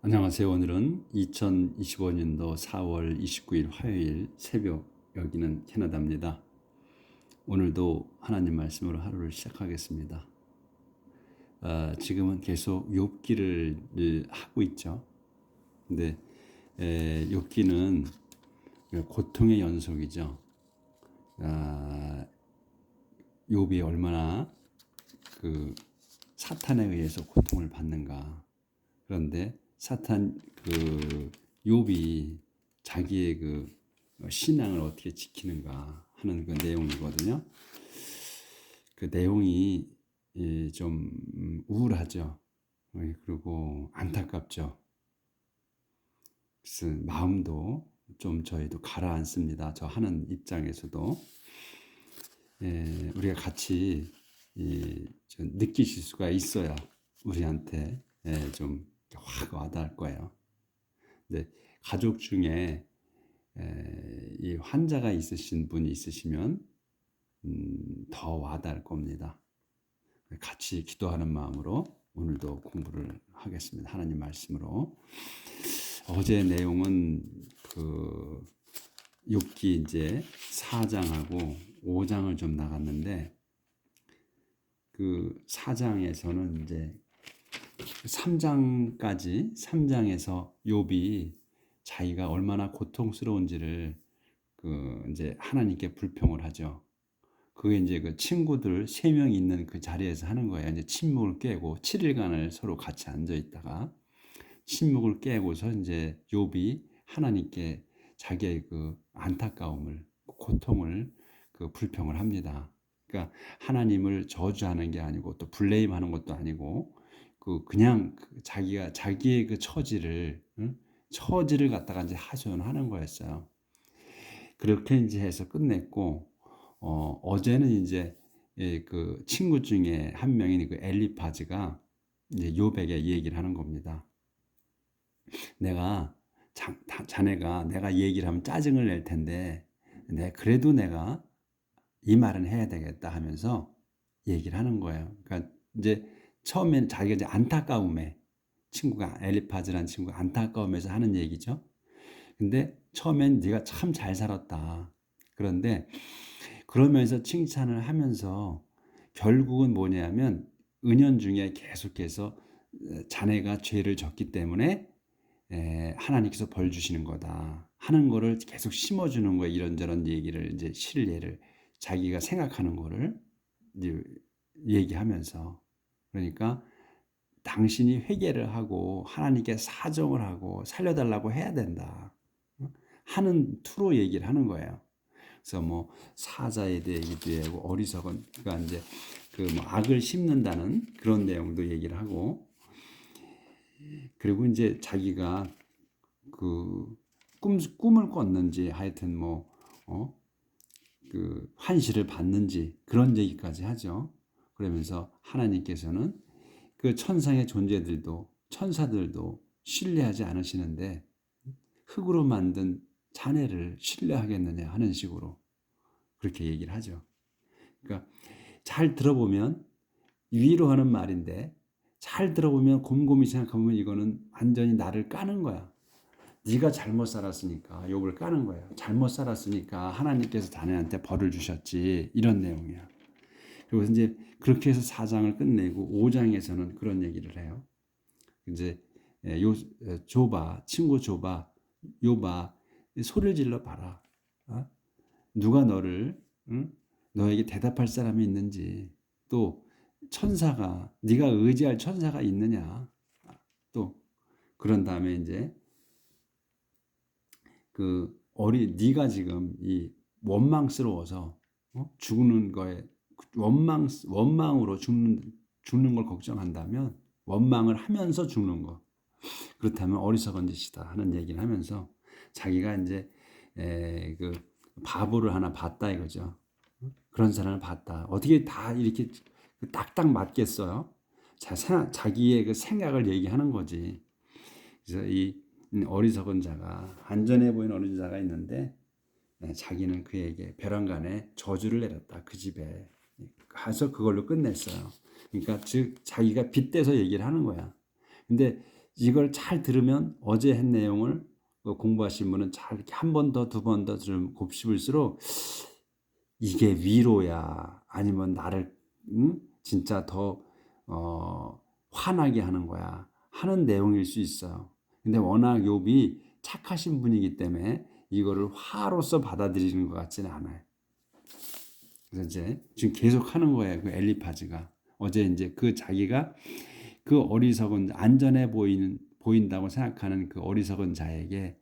안녕하세요. 오늘은 2025년도 4월 29일 화요일 새벽, 여기는 캐나다입니다. 오늘도 하나님 말씀으로 하루를 시작하겠습니다. 지금은 계속 욥기를 하고 있죠. 근데 욥기는 고통의 연속이죠. 욥이 얼마나 그 사탄에 의해서 고통을 받는가. 그런데 욥이 자기의 그 신앙을 어떻게 지키는가 하는 그 내용이거든요. 그 내용이 좀 우울하죠. 그리고 안타깝죠. 그래서 마음도 좀 저희도 가라앉습니다. 저 하는 입장에서도 우리가 같이 좀 느끼실 수가 있어야 우리한테 좀 확 와닿을 거예요. 근데 가족 중에 이 환자가 있으신 분이 있으시면 더 와닿을 겁니다. 같이 기도하는 마음으로 오늘도 공부를 하겠습니다. 하나님 말씀으로. 어제 내용은 그 욥기 이제 4장하고 5장을 좀 나갔는데, 그 4장에서는 이제 3장에서 욥이 자기가 얼마나 고통스러운지를 그 이제 하나님께 불평을 하죠. 그게 이제 그 친구들 3명이 있는 그 자리에서 하는 거예요. 이제 침묵을 깨고 7일간을 서로 같이 앉아 있다가 침묵을 깨고서 이제 욥이 하나님께 자기의 그 안타까움을, 고통을 그 불평을 합니다. 그러니까 하나님을 저주하는 게 아니고 또 블레임하는 것도 아니고 그냥 자기가 자기의 그 처지를 갖다가 이제 하소연하는 거였어요. 그렇게 이제 해서 끝냈고, 어제는 이제 그 친구 중에 한 명인 그 엘리파즈가 이제 욥에게 얘기를 하는 겁니다. 내가 자네가 내가 얘기를 하면 짜증을 낼 텐데, 그래도 내가 이 말은 해야 되겠다 하면서 얘기를 하는 거예요. 그러니까 이제 처음엔 자기가 이제 안타까움에, 친구가 엘리파즈라는 친구가 안타까움에서 하는 얘기죠. 근데 처음엔 네가 참 잘 살았다. 그런데 그러면서 칭찬을 하면서 결국은 뭐냐면 은연중에 계속해서 자네가 죄를 졌기 때문에 하나님께서 벌 주시는 거다 하는 거를 계속 심어주는 거예요. 이런저런 얘기를 이제 실례를 자기가 생각하는 거를 이제 얘기하면서, 그러니까 당신이 회개를 하고 하나님께 사정을 하고 살려달라고 해야 된다 하는 투로 얘기를 하는 거예요. 그래서 뭐 사자에 대기도 하고 어리석은, 그러니까 이제 그 뭐 악을 심는다는 그런 내용도 얘기를 하고, 그리고 이제 자기가 그 꿈을 꿨는지 하여튼 뭐 그 환시를 받는지 그런 얘기까지 하죠. 그러면서 하나님께서는 그 천상의 존재들도 천사들도 신뢰하지 않으시는데 흙으로 만든 자네를 신뢰하겠느냐 하는 식으로 그렇게 얘기를 하죠. 그러니까 잘 들어보면 위로하는 말인데, 잘 들어보면 곰곰이 생각하면 이거는 완전히 나를 까는 거야. 네가 잘못 살았으니까 욥을 까는 거야. 잘못 살았으니까 하나님께서 자네한테 벌을 주셨지, 이런 내용이야. 그리고 이제 그렇게 해서 4장을 끝내고 5장에서는 그런 얘기를 해요. 이제 조바, 친구 조바, 욥아, 소리를 질러 봐라. 누가 너를, 너에게 대답할 사람이 있는지, 또 천사가, 네가 의지할 천사가 있느냐, 또 그런 다음에 이제 네가 지금 이 원망스러워서 죽는 거에 원망으로 죽는 걸 걱정한다면, 원망을 하면서 죽는 거, 그렇다면 어리석은 짓이다 하는 얘기를 하면서 자기가 이제 그 바보를 하나 봤다 이거죠. 그런 사람을 봤다. 어떻게 다 이렇게 딱딱 맞겠어요? 자기의 그 생각을 얘기하는 거지. 그래서 이 어리석은 자가, 안전해 보이는 어린 자가 있는데 자기는 그에게 벼랑간에 저주를 내렸다. 그 집에 가서 그걸로 끝냈어요. 그러니까 즉 자기가 빗대서 얘기를 하는 거야. 근데 이걸 잘 들으면 어제 한 내용을 공부하신 분은 잘 이렇게 한 번 더, 두 번 더 좀 곱씹을수록 이게 위로야, 아니면 나를 진짜 더 화나게 하는 거야 하는 내용일 수 있어요. 근데 워낙 욥이 착하신 분이기 때문에 이거를 화로서 받아들이는 것 같지는 않아요. 그래서 이제 지금 계속 하는 거예요. 그 엘리파즈가 어제 이제 그 자기가 그 어리석은 안전해 보인다고 생각하는 그 어리석은 자에게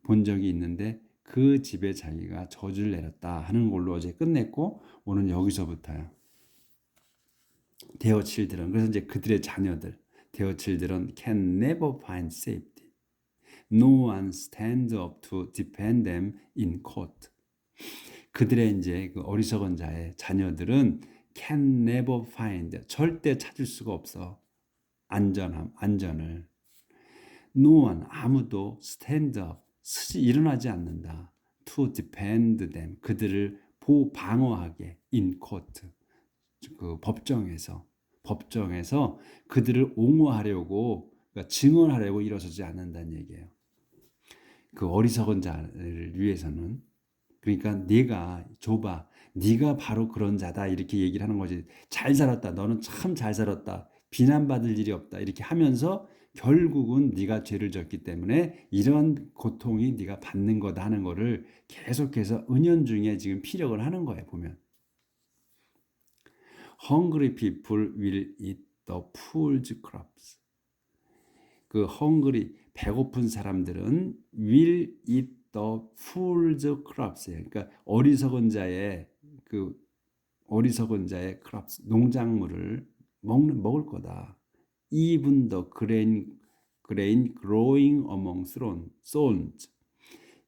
본 적이 있는데 그 집에 자기가 저주를 내렸다 하는 걸로 어제 끝냈고, 오늘 여기서부터요. Their children, 그래서 이제 그들의 자녀들, Their children can never find safety. No one stands up to defend them in court. 그들의 이제 그 어리석은 자의 자녀들은 can never find, 절대 찾을 수가 없어. 안전을. No one, 아무도 stand up, 일어나지 않는다. To defend them, 그들을 방어하게 in court, 그 법정에서 그들을 옹호하려고, 그러니까 증언하려고 일어서지 않는다는 얘기예요. 그 어리석은 자를 위해서는. 그러니까 네가 좁아, 네가 바로 그런 자다 이렇게 얘기를 하는 거지. 잘 살았다, 너는 참 잘 살았다, 비난받을 일이 없다 이렇게 하면서 결국은 네가 죄를 졌기 때문에 이런 고통이 네가 받는 거다 하는 거를 계속해서 은연중에 지금 피력을 하는 거예요. 보면 Hungry people will eat the fool's crops. 그 hungry, 배고픈 사람들은 will eat the fool's crops예요. 그러니까 어리석은 자의 crops, 농작물을 먹을 거다. Even the grain growing among thorns.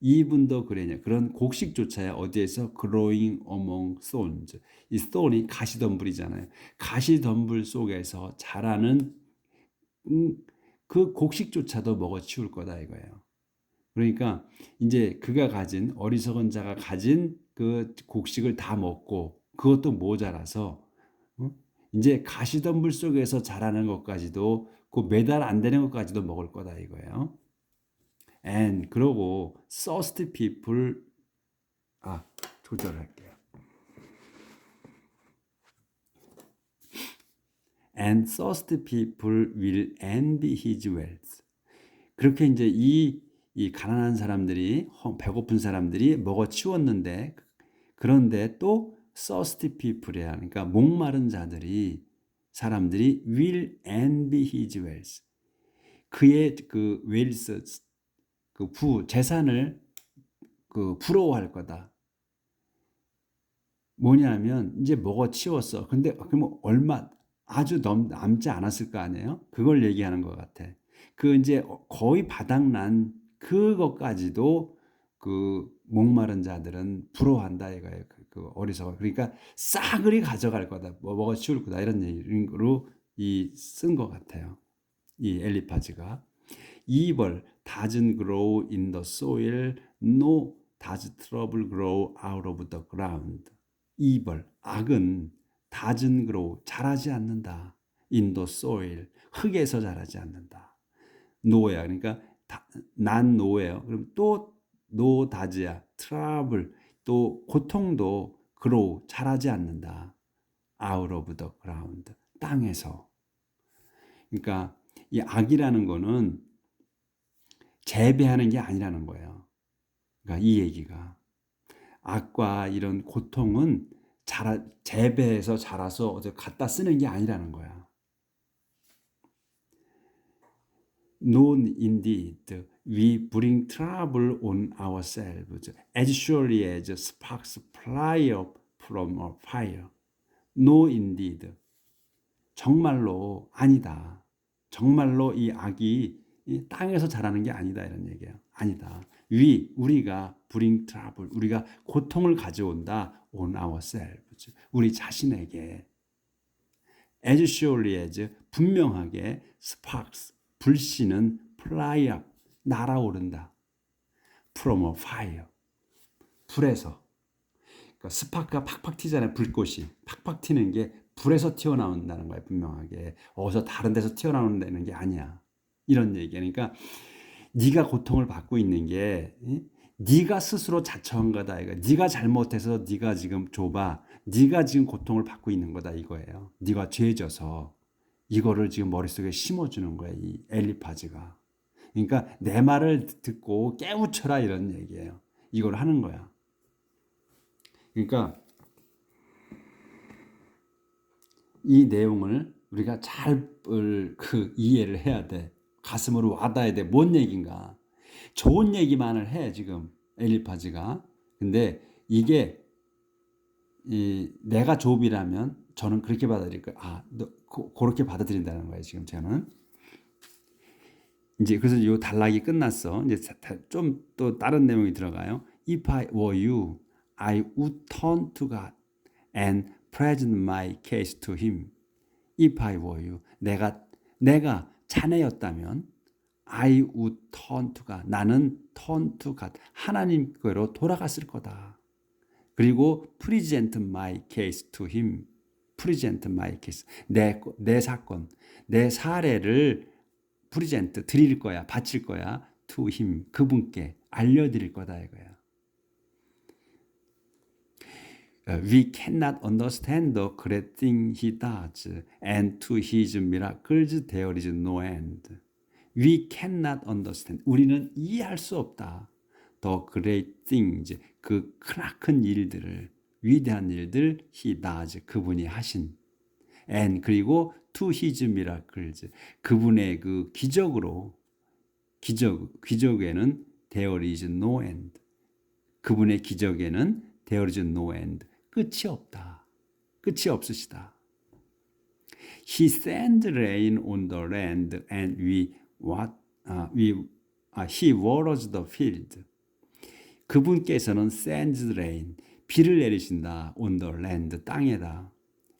Even the grain, 그런 곡식조차야 어디에서 growing among thorns. 이 thorn이 가시덤불이잖아요. 가시덤불 속에서 자라는 그 곡식조차도 먹어치울 거다 이거예요. 그러니까 이제 어리석은 자가 가진 그 곡식을 다 먹고 그것도 모자라서 이제 가시덤불 속에서 자라는 것까지도, 그 매달 안 되는 것까지도 먹을 거다 이거예요. And 그러고 thirsty people, 조절할게요. And thirsty people will envy his wealth. 그렇게 이제 이 가난한 사람들이, 배고픈 사람들이 먹어치웠는데, 그런데 또 thirsty people이야. 그러니까 목마른 사람들이 will envy his wealth. 그의 그 wealth, 그 재산을 부러워할 거다. 뭐냐면 이제 먹어치웠어. 근데 그럼 얼마 아주 남지 않았을 거 아니에요? 그걸 얘기하는 것 같아. 그 이제 거의 바닥난 그것까지도 그 목마른 자들은 부러워한다 이거예요. 그 어리석어. 그러니까 싸그리 가져갈 거다. 먹어치울 거다. 이런 얘기로 쓴 것 같아요. 이 엘리파즈가. Evil doesn't grow in the soil, no does trouble grow out of the ground. Evil, 악은 doesn't grow, 자라지 않는다. In the soil, 흙에서 자라지 않는다. no야, 그러니까 난 no예요. 그럼 또 no does야, trouble, 또 고통도 grow, 자라지 않는다. Out of the ground, 땅에서. 그러니까 이 악이라는 거는 재배하는 게 아니라는 거예요. 그러니까 이 얘기가 악과 이런 고통은 재배해서 자라서 어디 갖다 쓰는 게 아니라는 거야. No, indeed, we bring trouble on ourselves as surely as sparks fly up from a fire. No, indeed, 정말로 아니다. 정말로 이 악이 이 땅에서 자라는 게 아니다 이런 얘기예요. 아니다. 우리가 bring trouble, 우리가 고통을 가져온다 on ourselves, 우리 자신에게. as surely as, 분명하게, sparks, 불씨는 fly up, 날아오른다. from a fire, 불에서. 그러니까 스파크가 팍팍 튀잖아요. 불꽃이 팍팍 튀는 게 불에서 튀어나온다는 거예요. 분명하게 어디서 다른 데서 튀어나오는 게 아니야. 이런 얘기야. 그러니까 네가 고통을 받고 있는 게 네가 스스로 자처한 거다 이거. 네가 잘못해서 네가 지금 좁아. 네가 지금 고통을 받고 있는 거다 이거예요. 네가 죄져서 이거를 지금 머릿속에 심어주는 거야 이 엘리파즈가. 그러니까 내 말을 듣고 깨우쳐라 이런 얘기예요. 이걸 하는 거야. 그러니까 이 내용을 우리가 잘 이해를 해야 돼. 가슴으로 와닿아야 돼. 뭔 얘기인가. 좋은 얘기만을 해 지금 엘리파즈가. 근데 이게 내가 욥이라면 저는 그렇게 받아들일 거예요. 그렇게 받아들인다는 거예요 지금 저는. 이제 그래서 요 단락이 끝났어. 이제 좀 또 다른 내용이 들어가요. If I were you, I would turn to God and present my case to Him. If I were you, 내가 자네였다면, I would turn to God. 나는 turn to God. 하나님께로 돌아갔을 거다. 그리고 present my case to Him. present my case. 내 사건, 내 사례를 프리젠트 드릴 거야, 바칠 거야. to him 그분께 알려드릴 거다 이거야. We cannot understand the great thing he does, and to his miracles there is no end. We cannot understand. 우리는 이해할 수 없다. The great things, 그 크나큰 일들을, 위대한 일들 he does, 그분이 하신. and 그리고 to his miracles, 그분의 그 기적에는 there is no end. 그분의 기적에는 there is no end. 끝이 없다. 끝이 없으시다. He sends rain on the land and he waters the field. 그분께서는 sends rain, 비를 내리신다. on the land, 땅에다.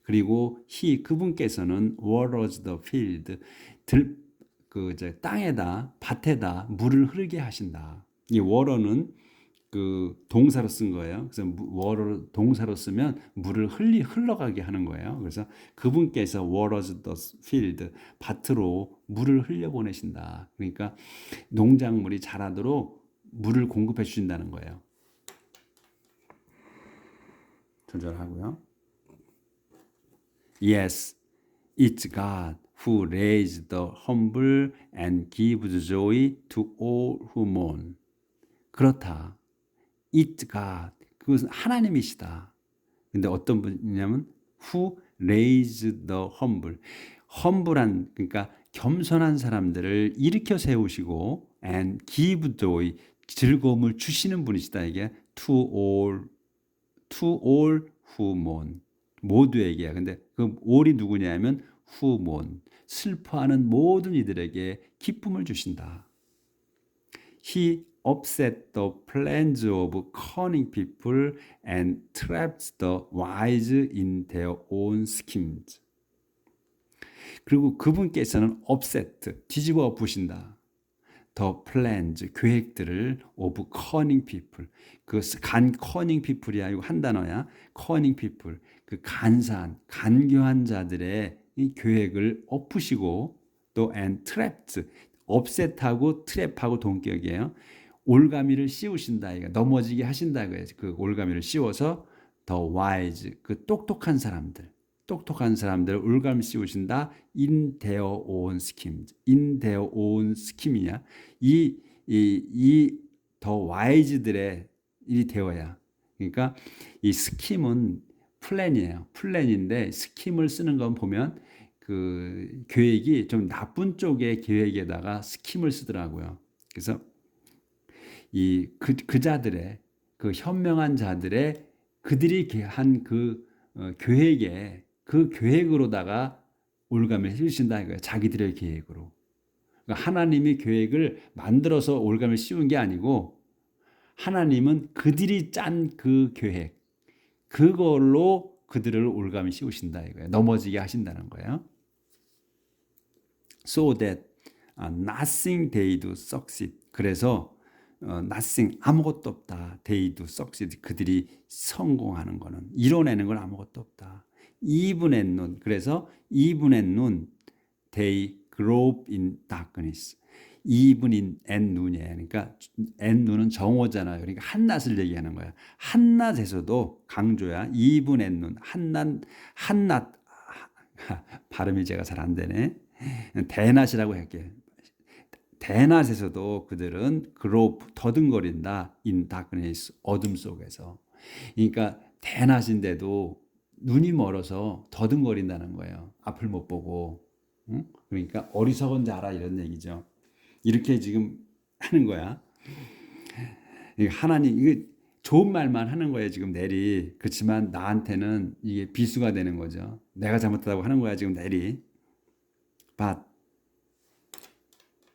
그리고 그분께서는 waters the field, 땅에다, 밭에다 물을 흐르게 하신다. 이 water는 그 동사로 쓴 거예요. 그래서 water 동사로 쓰면 물을 흘러가게 하는 거예요. 그래서 그분께서 waters the field, 밭으로 물을 흘려보내신다. 그러니까 농작물이 자라도록 물을 공급해 주신다는 거예요. 조절하고요. Yes, it's God who raises the humble and gives joy to all who mourn. 그렇다. It's God. 그것은 하나님이시다. 근데 어떤 분이냐면 who raises the humble. humble한, 그러니까 겸손한 사람들을 일으켜 세우시고 and give joy, 즐거움을 주시는 분이시다. 이게 to all who mourn. 모두에게야. 근데 그 all이 누구냐면 who mourn. 슬퍼하는 모든 이들에게 기쁨을 주신다. He upset the plans of cunning people and traps the wise in their own schemes. 그리고 그분께서는 upset, 뒤집어 엎으신다. The plans, 계획들을 of cunning people. cunning people이 아니고 한 단어야. cunning people. 그 간교한 자들의 이 계획을 엎으시고 또 and trapped, 업셋하고 트랩하고 동격이에요. 올가미를 씌우신다. 이거 넘어지게 하신다. 그 올가미를 씌워서 더 wise, 그 똑똑한 사람들을 올가미 씌우신다. in their own schemes. in their own scheme이냐? 이 더 wise들의 일이 되어야. 그러니까 이 스킴은 플랜이에요. 플랜인데 스킴을 쓰는 건 보면 그 계획이 좀 나쁜 쪽의 계획에다가 스킴을 쓰더라고요. 그래서 그 자들의 그 현명한 자들의 그들이 한 계획에 그 계획으로다가 올가미를 씌우신다 이거예요. 자기들의 계획으로. 그러니까 하나님이 계획을 만들어서 올가미를 씌운 게 아니고 하나님은 그들이 짠 그 계획, 그걸로 그들을 올가미 씌우신다 이거예요. 넘어지게 하신다는 거예요. So that nothing they do succeed. 그래서 nothing, 아무것도 없다. They do succeed. 그들이 성공하는 거는, 이뤄내는 건 아무것도 없다. even and none. 그래서 even and none, they, grope in darkness. even in noon이에요. 그러니까 at noon은 정오잖아요. 그러니까 한낮을 얘기하는 거야. 한낮에서도 강조야. even at noon. 한낮 발음이 제가 잘 안 되네. 대낮이라고 할게요. 대낮에서도 그들은 grope 더듬거린다. in darkness 어둠 속에서. 그러니까 대낮인데도 눈이 멀어서 더듬거린다는 거예요. 앞을 못 보고. 응? 그러니까 어리석은 자라 이런 얘기죠. 이렇게 지금 하는 거야. 하나님 이게 좋은 말만 하는 거예요. 지금 넬이. 그렇지만 나한테는 이게 비수가 되는 거죠. 내가 잘못했다고 하는 거야. 지금 넬이. But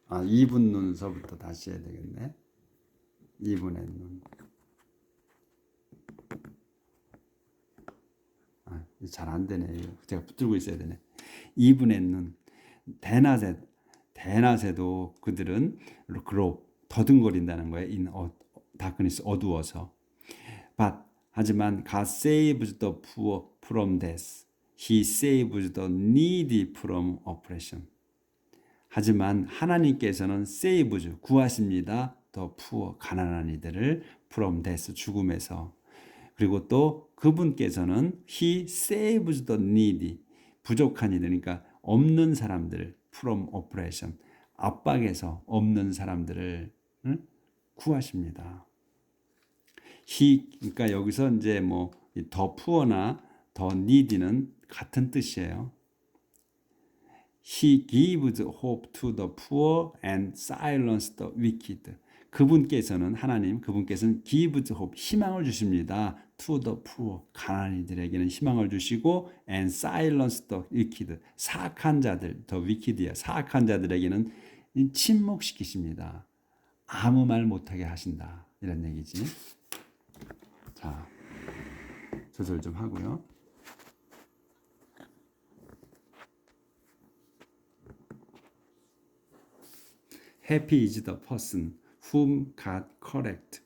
2분 눈서부터 다시 해야 되겠네. 2분의 눈. 잘 안 되네. 제가 붙들고 있어야 되네. 2분의 눈. 대낮에도 그들은 그로 더듬거린다는 거예요. in darkness 어두워서. But 하지만 God saves the poor from death. He saves the needy from oppression. 하지만 하나님께서는 saves 구하십니다. the poor 가난한 이들을 from death 죽음에서. 그리고 또 그분께서는 He saves the needy 부족한 이들 그러니까 없는 사람들 from oppression 압박에서 없는 사람들을 구하십니다. He 그러니까 여기서 이제 뭐 더 poor나 더 needy는 같은 뜻이에요. He gives hope to the poor and silences the wicked. 그분께서는 하나님 그분께서는 gives hope 희망을 주십니다. to the poor 가난한 이들에게는 희망을 주시고 and silence the wicked 사악한 자들 the wicked이야 사악한 자들에게는 침묵시키십니다. 아무 말 못하게 하신다 이런 얘기지. 자 조절 좀 하고요. Happy is the person whom God correct.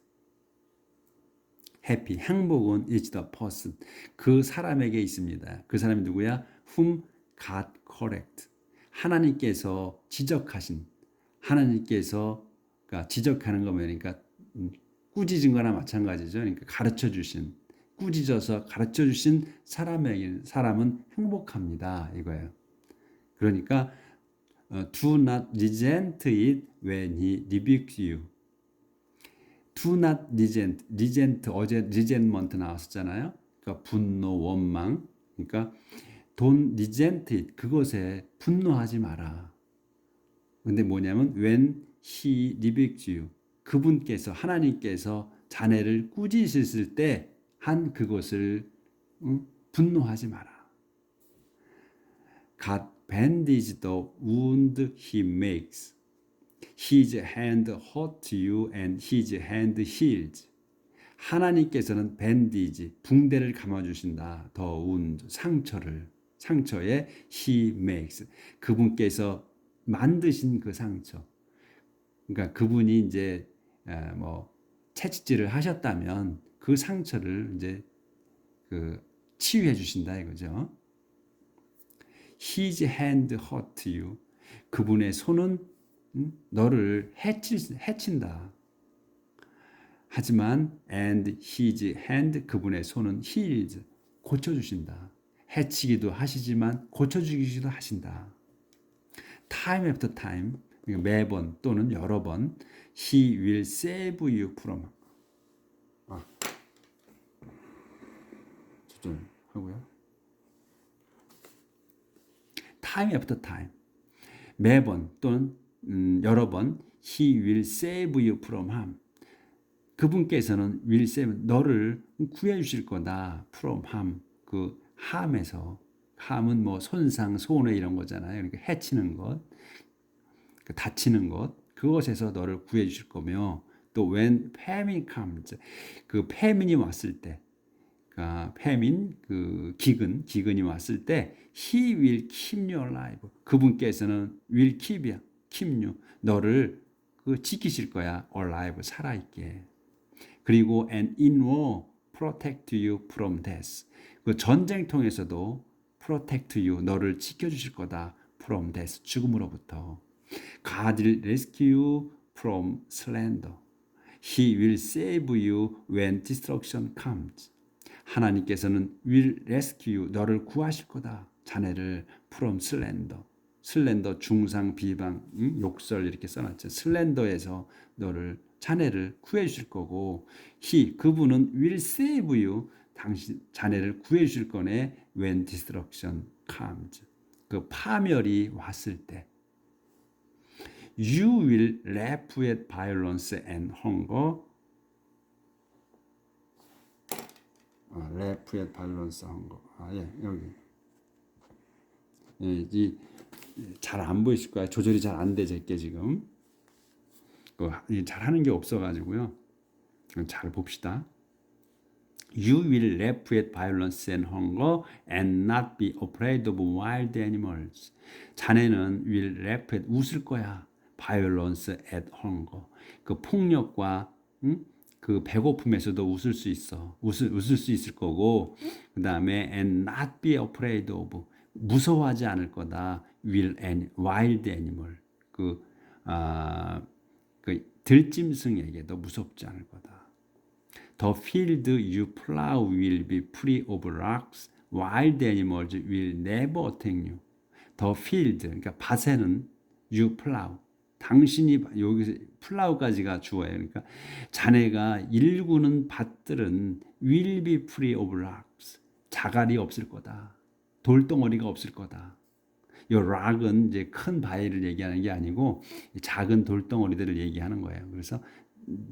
Happy, 행복은 is the person. 그 사람에게 있습니다. 그 사람이 누구야? Whom God correct. 하나님께서 지적하신, 하나님께서 그러니까 지적하는 거면 그러니까 꾸짖은 거나 마찬가지죠. 그러니까 가르쳐 주신, 꾸짖어서 가르쳐 주신 사람은 행복합니다. 이거예요. 그러니까 do not resent it when he rebukes you. Do not resent. resent 어제 resentment 나왔었잖아요. 그러니까 분노, 원망. 그러니까 don't resent it. 그것에 분노하지 마라. 근데 뭐냐면 when he rebukes you. 그분께서 하나님께서 자네를 꾸짖으실 때 한 그것을 분노하지 마라. God bandage the wound he makes. His hand hurt you and his hand heals. 하나님께서는 밴디지, 붕대를 감아주신다. 더 wound, 상처에 he makes. 그분께서 만드신 그 상처. 그러니까 그분이 이제 뭐 채찍질을 하셨다면 그 상처를 이제 그 치유해 주신다 이거죠. His hand hurt you. 그분의 손은 너를 해친다. 하지만 and his hand 그분의 손은 heals 고쳐주신다. 해치기도 하시지만 고쳐주기도 하신다. Time after time 매번 또는 여러 번 he will save you from 조절하고요. Time after time 매번 또는 여러 번 he will save you from harm. 그분께서는 will save 너를 구해 주실 거다. from harm 그 harm에서 harm은 뭐 손상, 손해 이런 거잖아요. 그러니까 해치는 것, 다치는 것 그것에서 너를 구해 주실 거며 또 when famine comes 그 패민이 왔을 때 패민 그 기근이 왔을 때 he will keep you alive 그분께서는 will keep you 너를 지키실 거야 alive 살아있게 그리고 and in war protect you from death 그 전쟁통에서도 protect you 너를 지켜주실 거다 from death, 죽음으로부터. God will rescue you from slander. He will save you when destruction comes. 하나님께서는 will rescue you, 너를 구하실 거다. 자네를 from slander. 슬렌더 중상 비방 욕설 이렇게 써놨죠. 슬렌더에서 너를 자네를 구해 주실 거고 그분은 will save you 당신 자네를 구해 주실 거네 when destruction comes. 그 파멸이 왔을 때 you will laugh at violence and hunger. laugh at violence and hunger. 여기. 잘 안 보이실 거야. 조절이 잘 안 돼, 제게 지금. 잘 하는 게 없어가지고요. 잘 봅시다. You will laugh at violence and hunger and not be afraid of wild animals. 자네는 will laugh at 웃을 거야. violence at hunger. 그 폭력과 그 배고픔에서도 웃을 수 있어. 웃을 수 있을 거고 그 다음에 and not be afraid of 무서워하지 않을 거다. wild animal. 그 들짐승에게도 무섭지 않을 거다. The field you plow will be free of rocks. Wild animals will never attack you. The field, 그러니까 밭에는 you plow. 당신이 여기서 plow까지가 주어예요. 그러니까 자네가 일구는 밭들은 will be free of rocks. 자갈이 없을 거다. 돌덩어리가 없을 거다. 이 락은 이제 큰 바위를 얘기하는 게 아니고 작은 돌덩어리들을 얘기하는 거예요. 그래서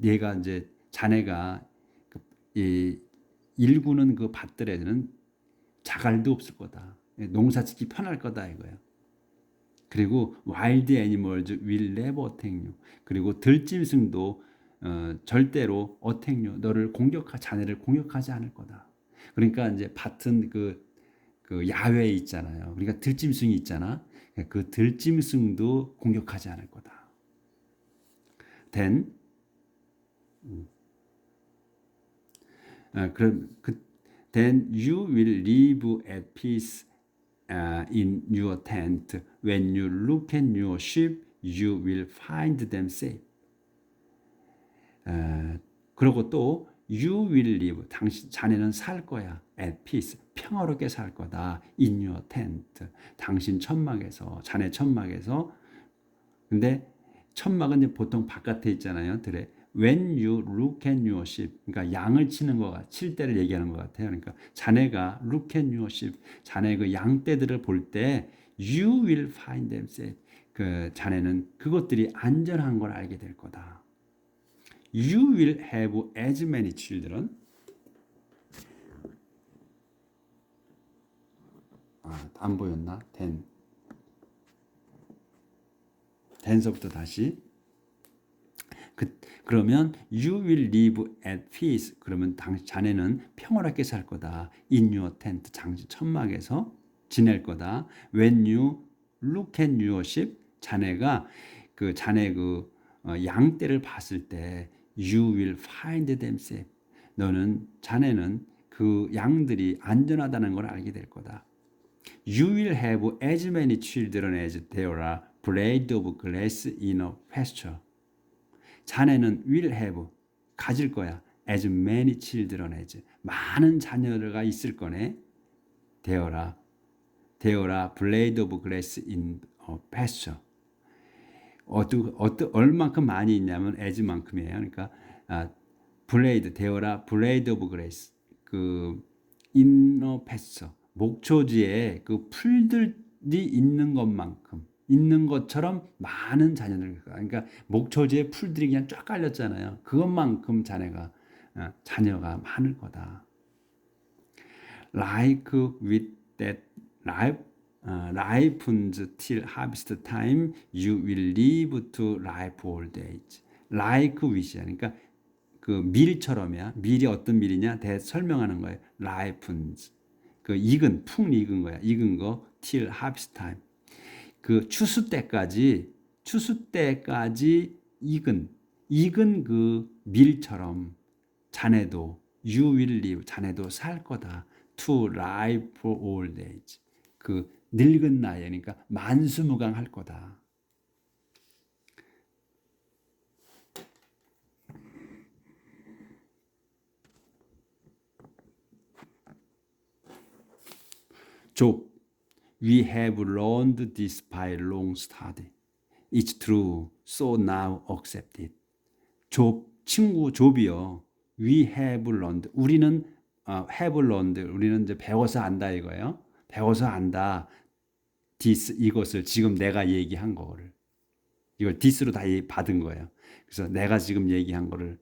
얘가 이제 자네가 일구는 그 밭들에는 자갈도 없을 거다. 농사짓기 편할 거다 이거예요. 그리고 wild animals will never attack you. 그리고 들짐승도 절대로 attack you. 자네를 공격하지 않을 거다. 그러니까 이제 밭은 그 야외에 있잖아요. 그러니까 들짐승이 있잖아. 그 들짐승도 공격하지 않을 거다. Then then you will live at peace in your tent. When you look at your sheep, you will find them safe. 그리고 또 you will live, 자네는 살 거야. at peace, 평화롭게 살 거다. in your tent, 당신 천막에서, 자네 천막에서. 근데 천막은 이제 보통 바깥에 있잖아요. 들에. When you look at your sheep, 그러니까 양을 치는 칠 때를 얘기하는 것 같아요. 그러니까 자네가 look at your sheep, 자네 그 양떼들을 볼 때 you will find them safe. 자네는 그것들이 안전한 걸 알게 될 거다. You will have as many children. 안 보였나? then서부터 다시. 그러면 you will live at peace. 그러면 자네는 평화롭게 살 거다. in your tent, 천막에서 지낼 거다. when you look at your sheep, 자네가 자네 양떼를 봤을 때 you will find them safe. 자네는 그 양들이 안전하다는 걸 알게 될 거다. You will have as many children as there are blades of grass in a pasture. 자네는 will have, 가질 거야. as many children as, 많은 자녀가 있을 거네. there are blades of grass in a pasture. 얼만큼 많이 있냐면 as만큼이에요. 그러니까 there are blades of grass, in a pasture, 목초지에 그 풀들이 있는 것처럼 많은 자녀들. 그러니까 목초지에 풀들이 그냥 쫙 깔렸잖아요. 그것만큼 자녀가 많을 거다. Like with that ripens till harvest time, you will live to ripe old age. Like with, 그러니까 밀처럼이야. 밀이 어떤 밀이냐? 설명하는 거예요. ripens, 푹 익은 거야. 익은 거 till harvest time. 추수 때까지 익은 그 밀처럼 자네도 you will live, 자네도 살 거다. to ripe old age, 늙은 나이에, 그러니까 만수무강할 거다. Job, we have learned this by long study. It's true, so now accept it. 친구 좁이요. We have learned. 우리는 have learned. 우리는 이제 배워서 안다 이거예요. 배워서 안다. this 이것을 지금 내가 얘기한 거를. 이걸 this로 다 받은 거예요. 그래서 내가 지금 얘기한 거를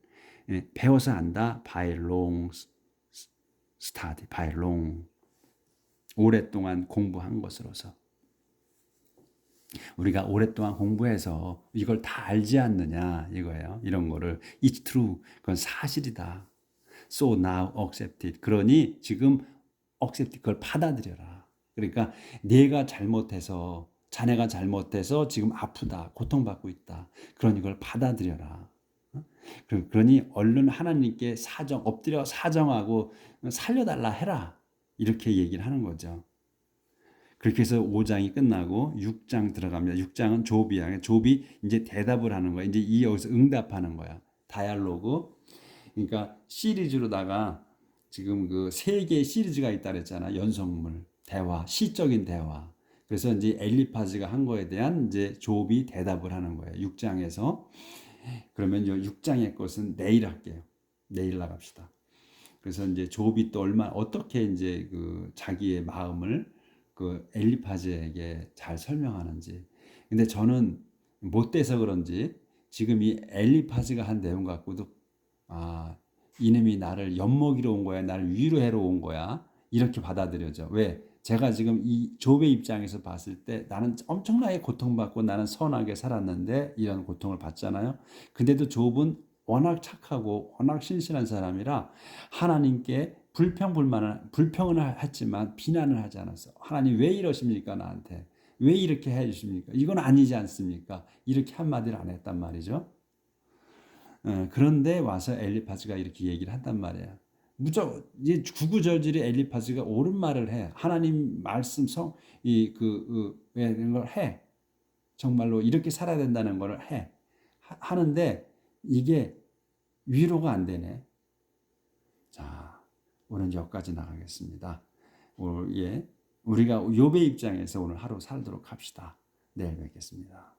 배워서 안다. by long study. by long. 오랫동안 공부한 것으로서. 우리가 오랫동안 공부해서 이걸 다 알지 않느냐 이거예요. 이런 거를 It's true. 그건 사실이다. So now accept it. 그러니 지금 accept it. 그걸 받아들여라. 그러니까 내가 잘못해서 자네가 잘못해서 지금 아프다. 고통받고 있다. 그러니 그걸 받아들여라. 그러니 얼른 하나님께 엎드려 사정하고 살려달라 해라. 이렇게 얘기를 하는 거죠. 그렇게 해서 5장이 끝나고 6장 들어갑니다. 6장은 욥이야. 욥이 이제 대답을 하는 거야. 이제 여기서 응답하는 거야. 다이얼로그. 그러니까 시리즈로다가 지금 그 3개의 시리즈가 있다 그랬잖아. 연속물, 대화, 시적인 대화. 그래서 이제 엘리파즈가 한 거에 대한 이제 욥이 대답을 하는 거예요. 6장에서. 그러면 6장의 것은 내일 할게요. 내일 나갑시다. 그래서 이제 욥이 또 어떻게 이제 그 자기의 마음을 그 엘리파즈에게 잘 설명하는지. 근데 저는 못돼서 그런지 지금 이 엘리파즈가 한 내용 갖고도 이놈이 나를 엿먹이러 온 거야, 나를 위로하러 온 거야, 이렇게 받아들여져. 왜? 제가 지금 이 욥의 입장에서 봤을 때 나는 엄청나게 고통받고 나는 선하게 살았는데 이런 고통을 받잖아요. 근데도 욥은 워낙 착하고 워낙 신실한 사람이라 하나님께 불평을 했지만 비난을 하지 않았어. 하나님 왜 이러십니까 나한테? 왜 이렇게 해주십니까? 이건 아니지 않습니까? 이렇게 한마디를 안 했단 말이죠. 그런데 와서 엘리파즈가 이렇게 얘기를 한단 말이야. 이제 구구절절히 엘리파즈가 옳은 말을 해. 하나님 말씀 이런 걸 해. 정말로 이렇게 살아야 된다는 걸 해. 하는데 이게 위로가 안 되네. 자, 오늘 여기까지 나가겠습니다. 우리가 욥의 입장에서 오늘 하루 살도록 합시다. 내일 뵙겠습니다.